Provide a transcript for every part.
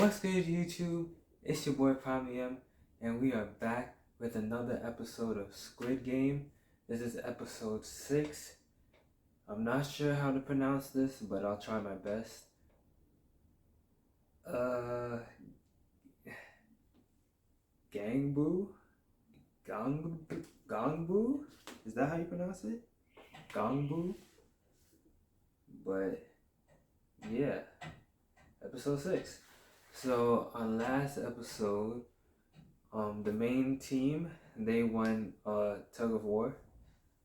What's good, YouTube? It's your boy Primium, and we are back with another episode of Squid Game. This is episode 6. I'm not sure how to pronounce this, but I'll try my best. Gganbu? Gganbu? Is that how you pronounce it? Gganbu? But yeah, episode 6. So on last episode, the main team, they won tug of war.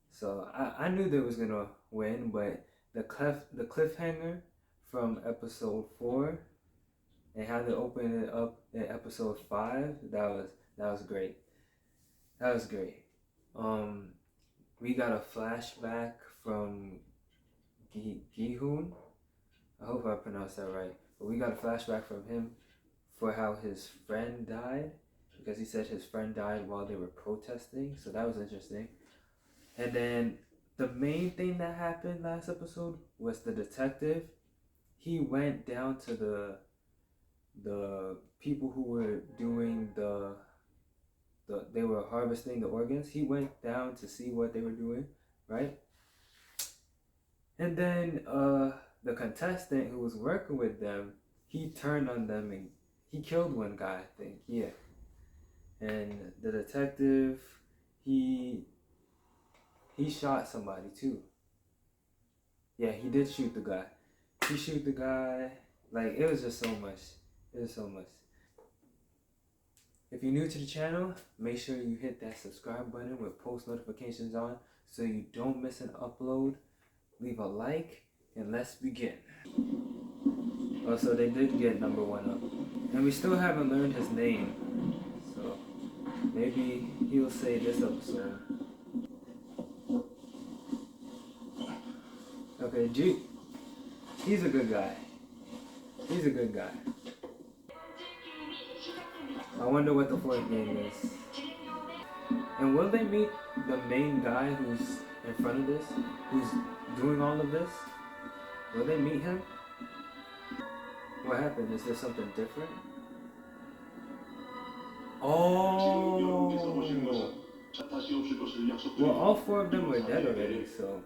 So I knew they was gonna win, but the cliffhanger from episode 4 and how they opened it up in episode 5, that was great. That was great. We got a flashback from Gihun. I hope I pronounced that right. But we got a flashback from him for how his friend died, because he said his friend died while they were protesting. So that was interesting. And then the main thing that happened last episode was the detective. He went down to the people who were doing they were harvesting the organs. He went down to see what they were doing, right? And then the contestant who was working with them, he turned on them and he killed one guy, I think. Yeah. And the detective, he shot somebody too. Yeah, he did shoot the guy. He shoot the guy. Like, it was just so much. It was so much. If you're new to the channel, make sure you hit that subscribe button with post notifications on so you don't miss an upload. Leave a like, and let's begin. Also, they did get number 1 up. And we still haven't learned his name. So, maybe he'll say this episode. Okay, G. He's a good guy. He's a good guy. I wonder what the 4th game is. And will they meet the main guy who's in front of this? Who's doing all of this? Will they meet him? What happened? Is there something different? Oh! Well, all 4 of them were dead already, so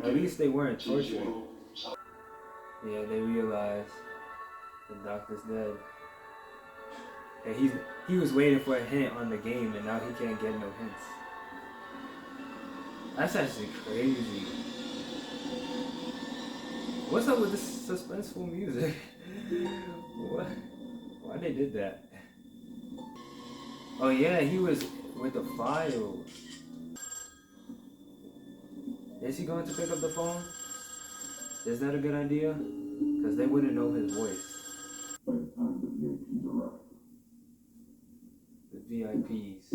at least they weren't tortured. Yeah, they realized the doctor's dead. And he was waiting for a hint on the game, and now he can't get no hints. That's actually crazy. What's up with this suspenseful music? What? Why they did that? Oh yeah, he was with the files. Is he going to pick up the phone? Is that a good idea? Because they wouldn't know his voice. The VIPs.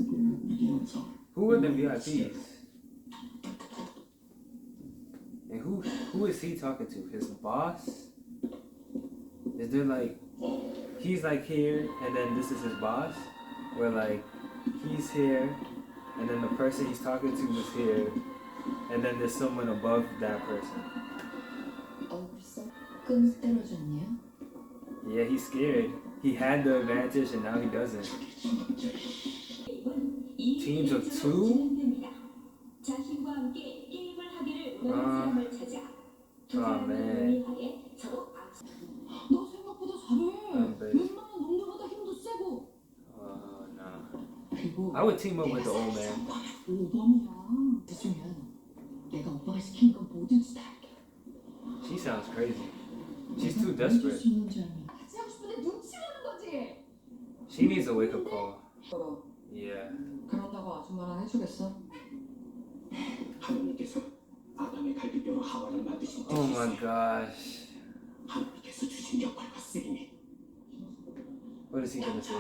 Who are the VIPs? And who is he talking to? His boss? Is there like, he's like here and then this is his boss? Where like, he's here and then the person he's talking to is here and then there's someone above that person. Yeah, he's scared. He had the advantage and now he doesn't. Teams of 2? Oh man. Oh no. I would team up with the old man. She sounds crazy. She's too desperate. She needs a wake-up call. Yeah. Oh my gosh. What is he gonna say?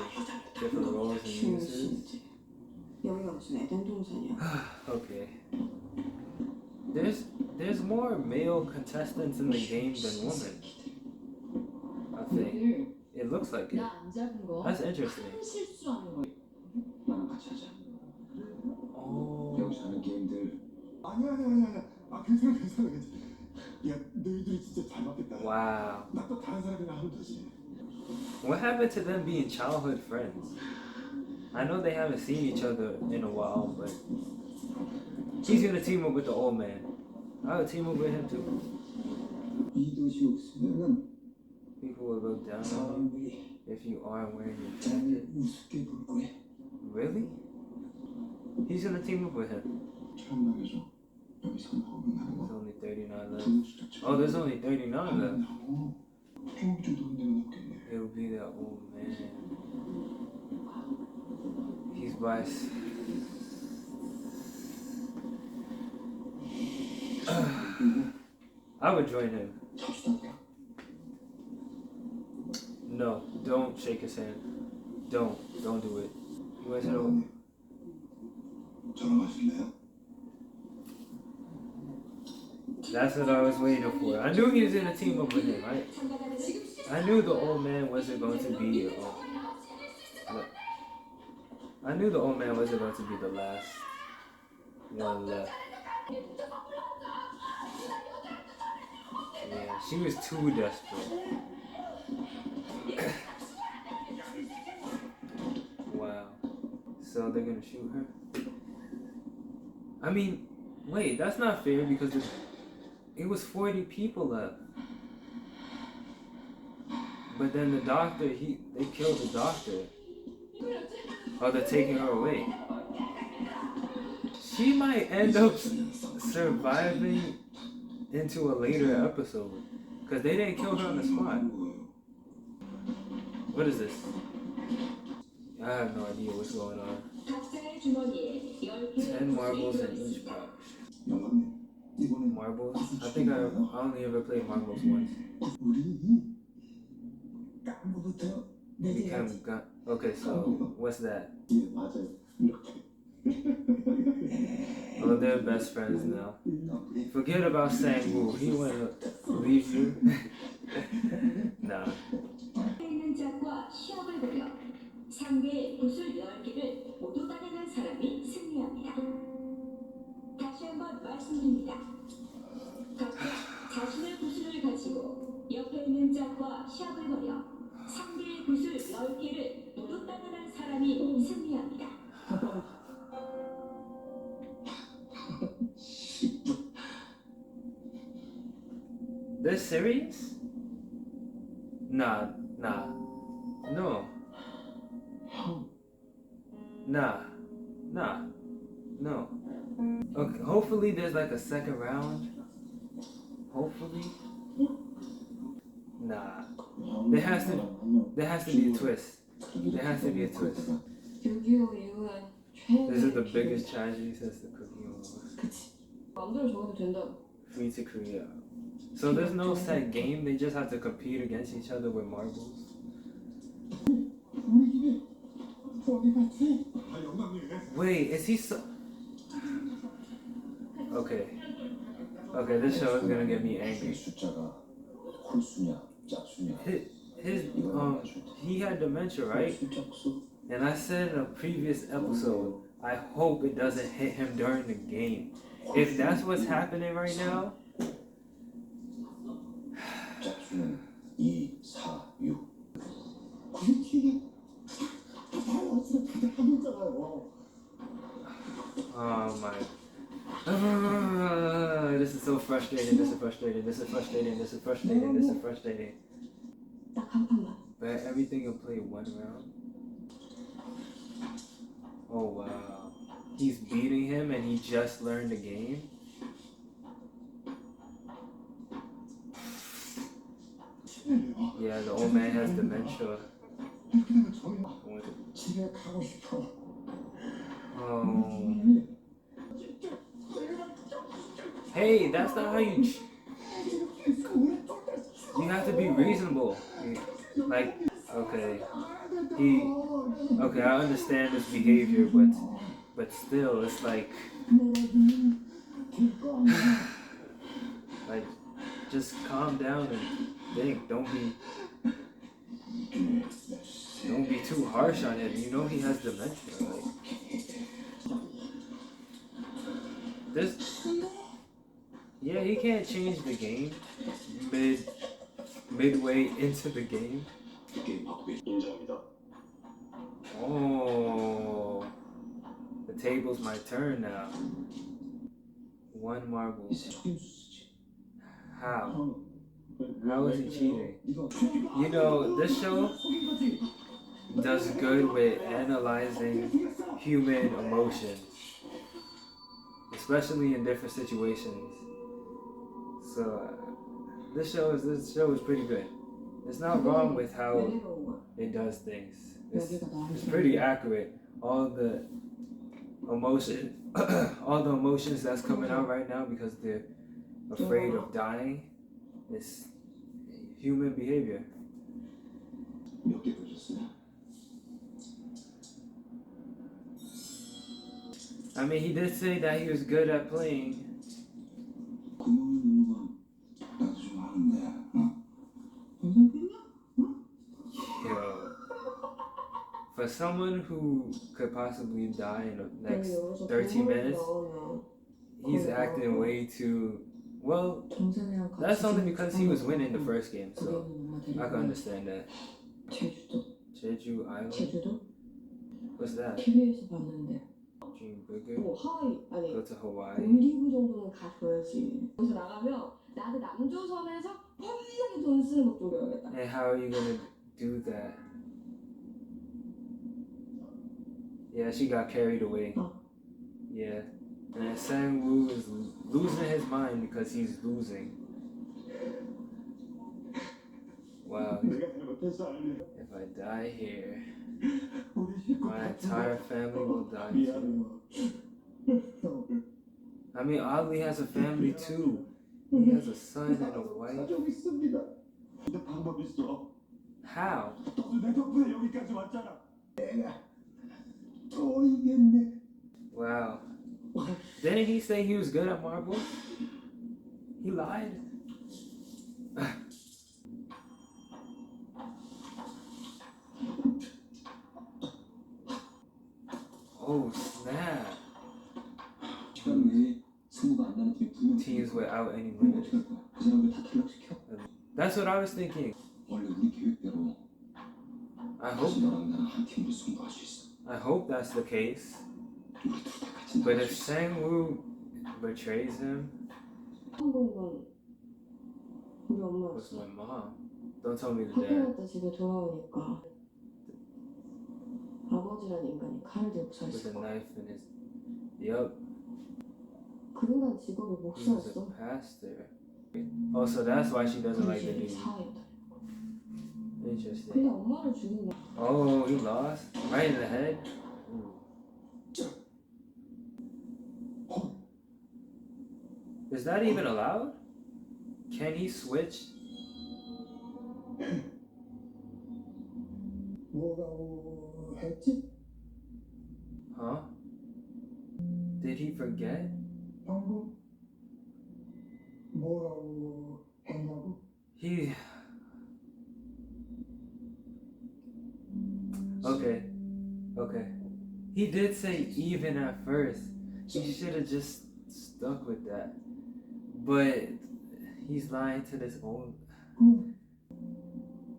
Different roles and uses? Okay. There's more male contestants in the game than women. I think. It looks like it. That's interesting. Oh. Wow. What happened to them being childhood friends? I know they haven't seen each other in a while, but he's gonna team up with the old man. I would team up with him too. People will look down on you if you aren't wearing your jacket. Really? He's gonna team up with him. There's only 39 left. Oh, there's only 39 left. It'll be that old man. He's by. I would join him. No, don't shake his hand. Don't do it. You guys know. That's what I was waiting for. I knew he was gonna team up with him, right? I knew the old man wasn't going to be. I knew the old man wasn't going to be the last one left. Yeah, she was too desperate. Wow. So they're gonna shoot her? I mean, wait, that's not fair because it was 40 people left. But then the doctor, they killed the doctor. Oh, they're taking her away. She might end up surviving into a later episode. Because they didn't kill her on the spot. What is this? I have no idea what's going on. 10 marbles in each pouch. Marbles? I think I only ever played marbles once. Become gun. Okay, so what's that? Oh, they're best friends now. Forget about Gganbu. He wanna leave you. Nah. 상대의 붓을 10개를 모두 따내는 사람이 승리합니다. 다시 한번 말씀드립니다. 각자 자신의 구슬을 가지고 옆에 있는 짝과 시합을 벌여 상대의 구슬 10개를 모두 따내는 사람이 승리합니다. They're serious? Nah. No. Nah. No. Okay, hopefully there's like a second round. Hopefully. Nah. There has to be a twist. There has to be a twist. This is the biggest tragedy since the Cooking Wars. Free to Korea. So there's no set game, they just have to compete against each other with marbles. Wait, is he so... Okay, this show is gonna get me angry. He had dementia, right? And I said in a previous episode, I hope it doesn't hit him during the game. If that's what's happening right now, oh my. This is so frustrating. But everything will play one round. Oh wow. He's beating him and he just learned the game. Yeah, the old man has dementia. Oh. Hey, that's not how you have to be reasonable. Like, okay. I understand this behavior, but still, it's like just calm down and think. Don't be too harsh on him. You know he has dementia. Like, yeah, he can't change the game midway into the game. 게임 바꾸게 인정합니다. Oh, the table's my turn now. One marble. 이제 속임수지. How? How is he cheating? You know, this show does good with analyzing human emotions, especially in different situations. So this show is pretty good. It's not wrong with how it does things. It's pretty accurate. All the all the emotions that's coming out right now because they're afraid of dying. It's human behavior. 몇개 보셨어요? I mean, he did say that he was good at playing. 구멍 넣는 건 나도 좀 하는데, 어? 괜찮겠냐? Yo, for someone who could possibly die in the next 13 minutes, he's acting way too well. That's only because he was winning the first game, so I can understand that. 제주도. Jeju Island? 제주도? What's that? TV에서 봤는데. Dream bigger? 뭐 하와이 아니. Go to Hawaii? 올리브 정도는 가줘야지. 거기서 나가면 나도 남조선에서 편리하게 돈 쓰는 법 좀 배워야겠다. And how are you gonna do that? Yeah, she got carried away. Yeah. And Sang-woo is losing his mind because he's losing. Wow. If I die here, my entire family will die too. I mean, Ali has a family too. He has a son and a wife. 사정 있습니다. 근데 방법 있어. How? 너도 내 덕분에 여기까지 왔잖아. 내가 또 이겼네. Wow. Didn't he say he was good at marbles? He lied. Oh snap. 시간 내에 승부가 안 나는 팀이 분명히 Teams without any 그럼 winners. 어떻게 할 거야? 그 사람들 다 탈락시켜? That's what I was thinking. 원래 우리 계획대로 I 다시 hope 너랑 나랑 한 팀으로 승부할 수 있어. that's the case. 우리 둘 다 같이 But 나갈 if 수 있어. Sang-woo betrays him, 한국은 우리 what's 엄마였어. my mom? Don't tell me the 학교 dad. 갔다 집에 돌아오니까 아버지란 인간이 칼을 들고 서 With a 있을 거야. knife in his. Yup. 그 인간 직업이 He was 목사였어. a pastor. Oh, so that's why she doesn't like the 그리고 dude. 사회에 달려. Interesting. 근데 엄마를 죽인 거. Oh, he lost? Right in the head? Ooh. Is that even allowed? Can he switch? 뭐라고 했지? Huh? Did he forget? 방금 뭐라고 했냐고? He. Okay. Okay. He did say even at first. He should have just stuck with that. But he's lying to this own.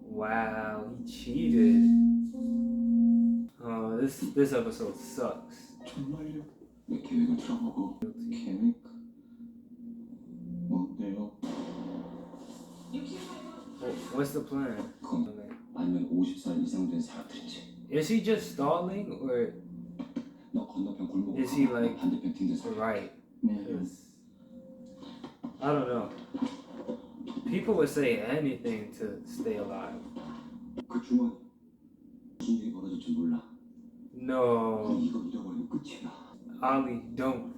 Wow, he cheated. Oh, this episode sucks. 정말요? 내 계획을 들어보고 계획 어때요? What's the plan? 그건 아니면 50살 이상 된 사람들인지. Is he just stalling or 너 건너편 골목 Is he like- 반대편 팀들 사람. right? 네. 'Cause I don't know. People would say anything to stay alive. 그 중간에 무슨 일이 벌어질지 몰라. No, 우리 이거 잃어버리면 끝이야. Ali, don't.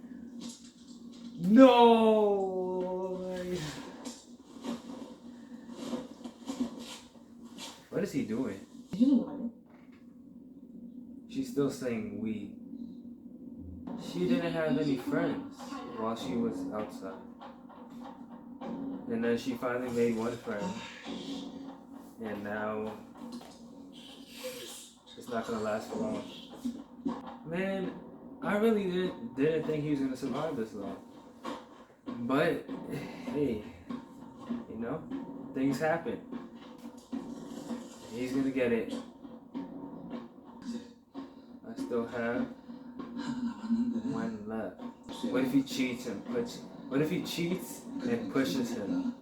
No. What is he doing? 제주도 나갈래? She's still saying we. She didn't have any friends while she was outside. And then she finally made one friend. And now it's not gonna last for long. Man, I really didn't think he was gonna survive this long. But hey, you know, things happen. He's gonna get it. I still have one left. What if he cheats and puts? What if he cheats and pushes him?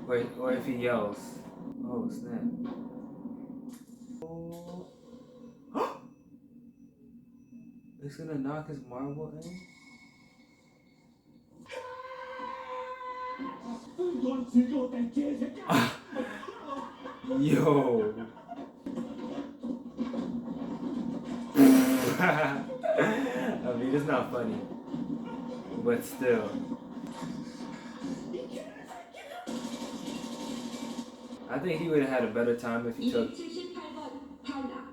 Or if he yells? Oh snap! Oh. It's gonna knock his marble in. Yo. I mean, it's not funny, but still. I think he would have had a better time if he took. 278번 탈락.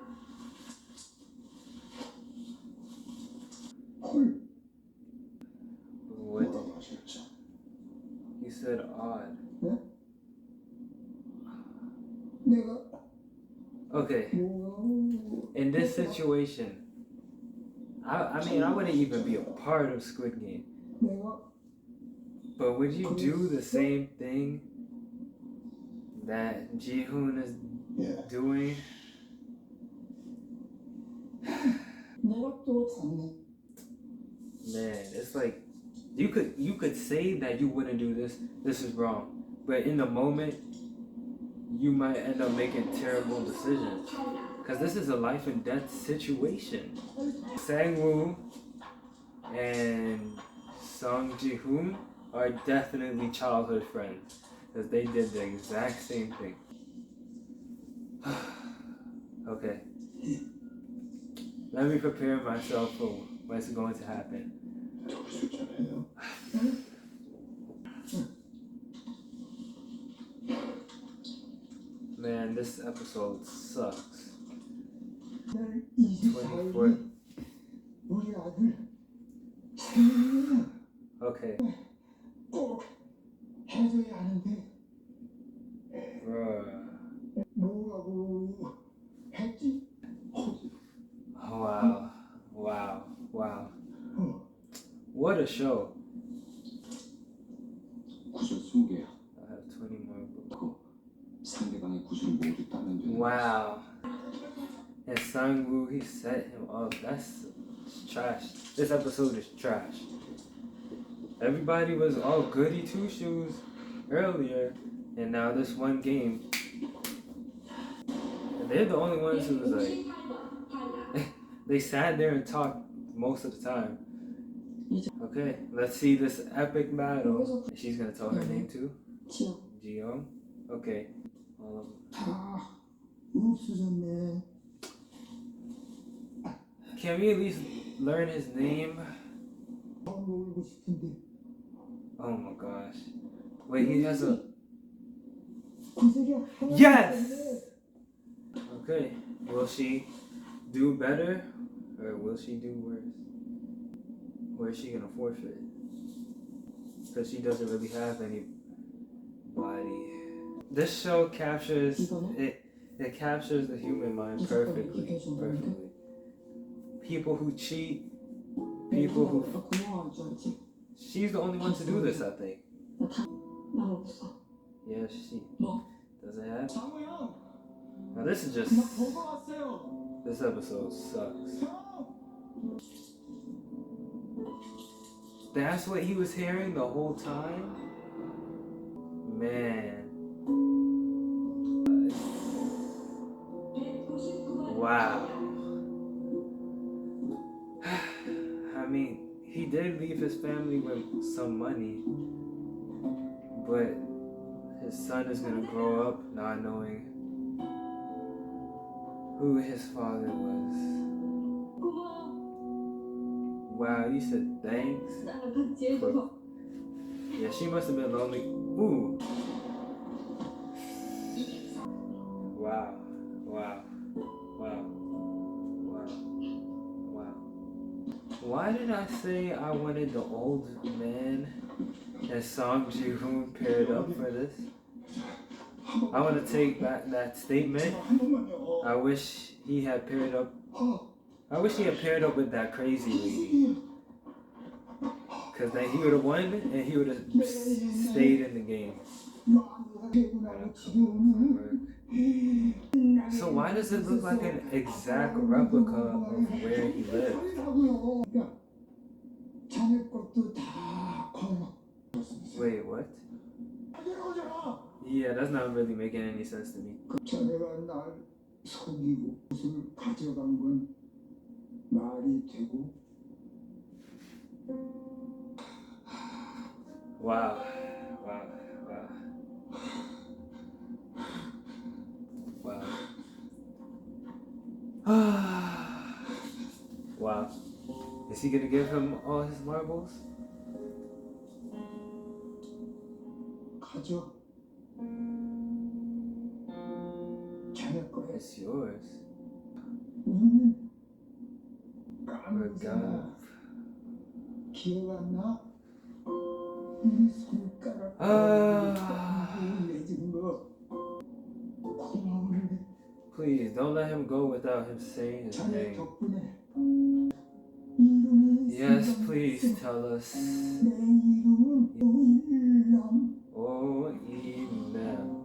What? He said odd. 네? 내가 Okay. In this situation, I mean, I wouldn't even be a part of Squid Game. 내가 But would you do the same thing that Ji-hoon is doing? 내가 또 잤네. Man, it's like you could say that you wouldn't do this. This is wrong. But in the moment, you might end up making terrible decisions. Because this is a life and death situation. Sang-woo and Song Ji-hoon are definitely childhood friends. Because they did the exact same thing. Okay. Let me prepare myself for what's going to happen. Man, this episode sucks. 24. 우리 아들 생일이야. Okay. 꼭 해줘야 하는데 Bruh. 뭐라고 했지? Wow. Wow. Wow. What a show. 구슬 20개야. I have 20 more books. 상대방의 구슬을 모두 따면 되는 Wow. And Sang-woo, he set him up. That's trash. This episode is trash. Everybody was all goody two shoes earlier, and now this one game. And they're the only ones who was like, 98번 탈락. they sat there and talked most of the time. Okay, let's see this epic battle. She's gonna tell her name too? 지영 Ji-young? Okay. All of them. 다 웃으셨네. Can we at least learn his name? 더 놀고 싶은데 Oh my gosh. Wait, he has a. 구슬이 하나 Yes! Okay. Will she do better or will she do worse? Or is she gonna forfeit? Because she doesn't really have anybody. This show captures it. It captures the human mind perfectly. Perfectly. People who cheat. People who. 고마워할 줄 알지? She's the only one to do this, I think. 나 없어. Yeah, she 뭐? doesn't have. 장우 형, Now this is just. 나 보고 왔어요. This episode sucks. 형. That's what he was hearing the whole time? Man. Wow. I mean, he did leave his family with some money, but his son is gonna grow up not knowing who his father was. 고마워. Wow, you said thanks? 나랑 같이 해줘서. Yeah, she must have been lonely. Ooh. Wow. Wow. Wow. Wow. Wow. Why did I say I wanted the old man and Song Ji-hoon paired up for this? I want to take back that statement. 한 번만요. I wish he had paired up. I wish he had paired up with that crazy lady. Because then he would have won and he would have stayed in the game. 마누라가 되고 나고 지금은 So why does it look like an exact replica of where he lived? 그러니까 자네 것도 다 거의 Wait, what? 거잖아. Yeah, that's not really making any sense to me. 자네가 날 속이고 옷을 가져간 건 말이 되고 Wow. Wow. Wow. Wow. Wow. Is he gonna give him all his marbles? 가져. 자네 거야. It's yours. 우리는 Gganbu. 깐부잖아. 기억 안 나? 우리 손가락 내준 거 고마운데 Please don't let him go without him saying his 자네 name. 덕분에 Yes, please tell us. 내 이름은 오일남. Oh, Imam.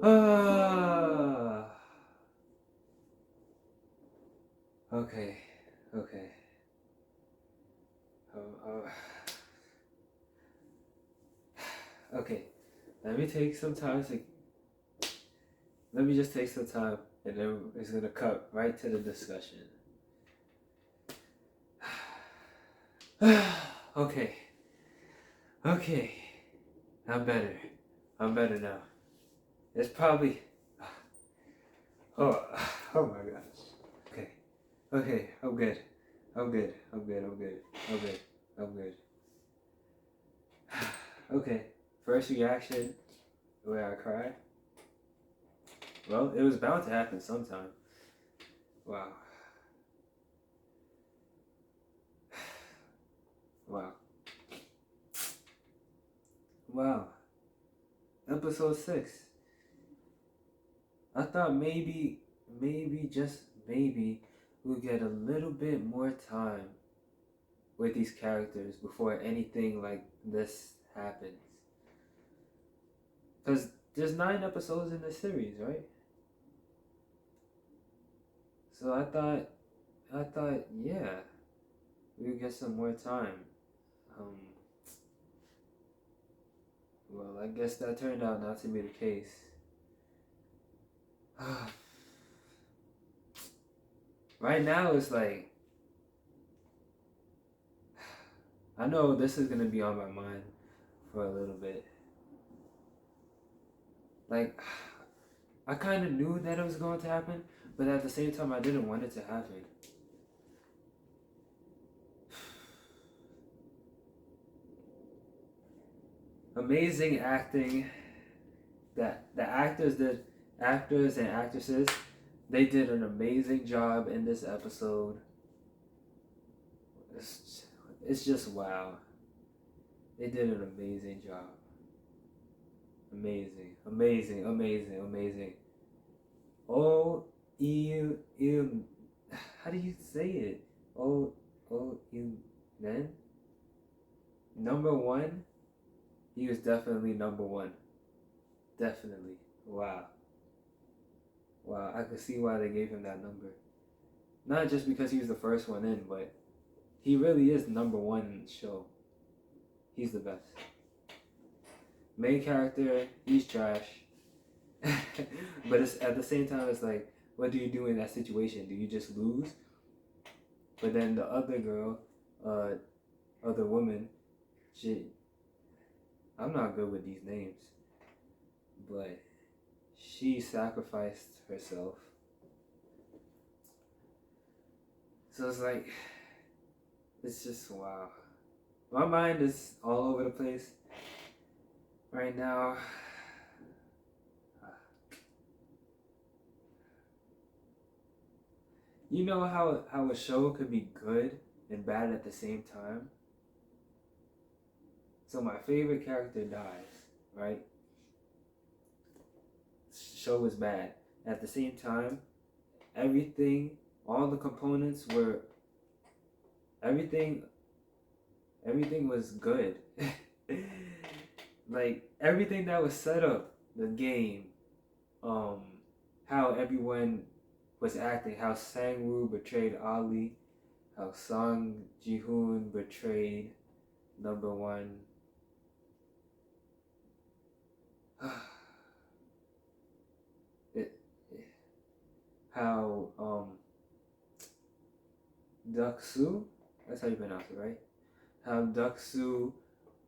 Ah. Okay. Okay. Let me take some time to. Let me just take some time, and then it's gonna cut right to the discussion. Okay. I'm better now. It's probably. Oh my gosh. Okay. I'm good. Okay. First reaction, where I cried. Well, it was bound to happen sometime. Wow. Wow. Episode 6. I thought maybe, just maybe, we'll get a little bit more time with these characters before anything like this happens. Because there's 9 episodes in the series, right? So I thought, yeah, we'll get some more time. Well, I guess that turned out not to be the case. Right now, it's like, I know this is gonna be on my mind for a little bit. Like, I kind of knew that it was going to happen, but at the same time, I didn't want it to happen. Amazing acting. That the actors and actresses, they did an amazing job in this episode. It's just wow. They did an amazing job. Amazing. Oh, how do you say it? Then number 1. He was definitely number 1. Definitely. Wow. I could see why they gave him that number. Not just because he was the first one in, but he really is number 1 in the show. He's the best. Main character, he's trash. But it's, at the same time, it's like, what do you do in that situation? Do you just lose? But then the other girl, other woman, I'm not good with these names, but she sacrificed herself. So it's like, it's just wow. My mind is all over the place right now. You know how a show could be good and bad at the same time? So my favorite character dies. right? Show was bad. At the same time, all the components were, everything was good. Like everything that was set up, the game, how everyone was acting, how Sang-woo betrayed Ali, how Song Ji-hoon betrayed number one. How Duck-soo, that's how you pronounce it, right? How Duck-soo,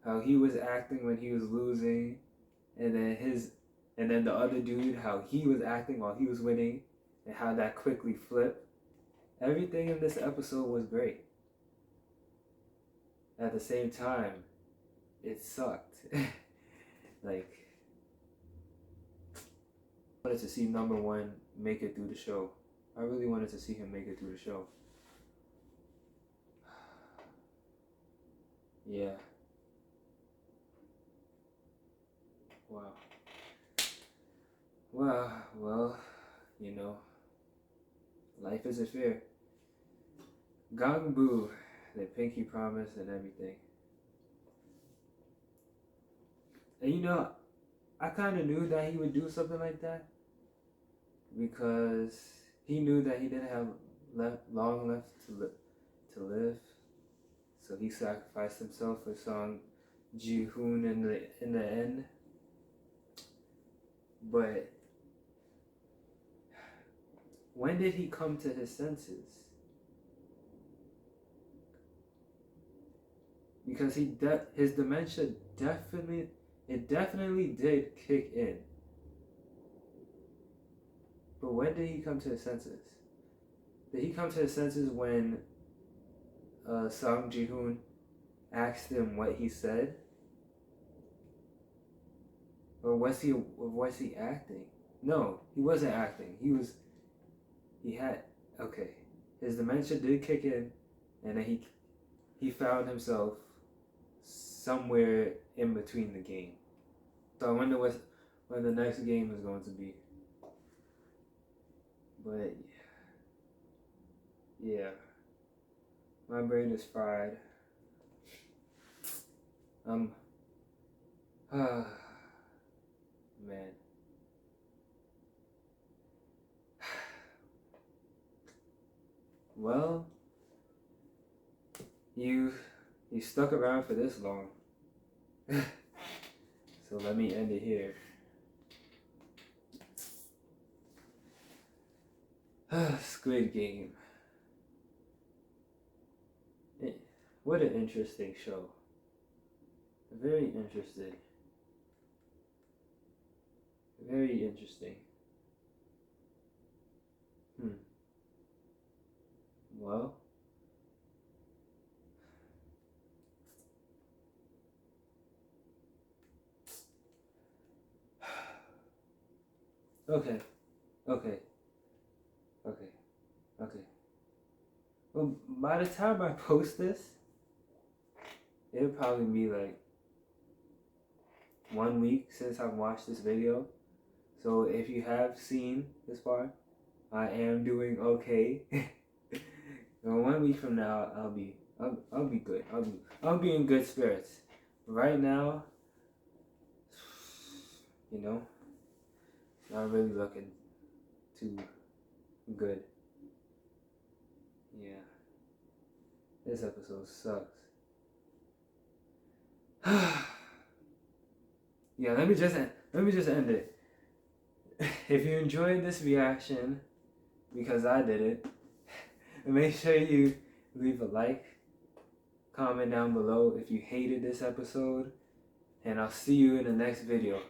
how he was acting when he was losing, and then the other dude, how he was acting while he was winning, and how that quickly flipped. Everything in this episode was great. At the same time, it sucked. Like, I wanted to see number one make it through the show. I really wanted to see him make it through the show. Yeah. Wow. Well, you know, life isn't fair. Gganbu, the pinky promise and everything. And you know, I kind of knew that he would do something like that because he knew that he didn't have long left to live. So he sacrificed himself for Song Ji-hoon in the end. But when did he come to his senses? Because his dementia definitely did kick in. But when did he come to his senses? Did he come to his senses when Song Ji-hoon asked him what he said? Or was he acting? No, he wasn't acting. His dementia did kick in, and then he found himself somewhere in between the game. So I wonder when the next game is going to be. But yeah, my brain is fried. Man. Well, you stuck around for this long. So let me end it here. Squid Game. What an interesting show. Very interesting. Very interesting. Well, okay. Well, by the time I post this, it'll probably be like 1 week since I've watched this video. So if you have seen this far, I am doing okay. 1 week from now, I'll be good. I'll be in good spirits. Right now, you know, not really looking too good. Yeah, this episode sucks. Yeah, let me just end it. If you enjoyed this reaction, because I did it, make sure you leave a like, comment down below if you hated this episode, and I'll see you in the next video.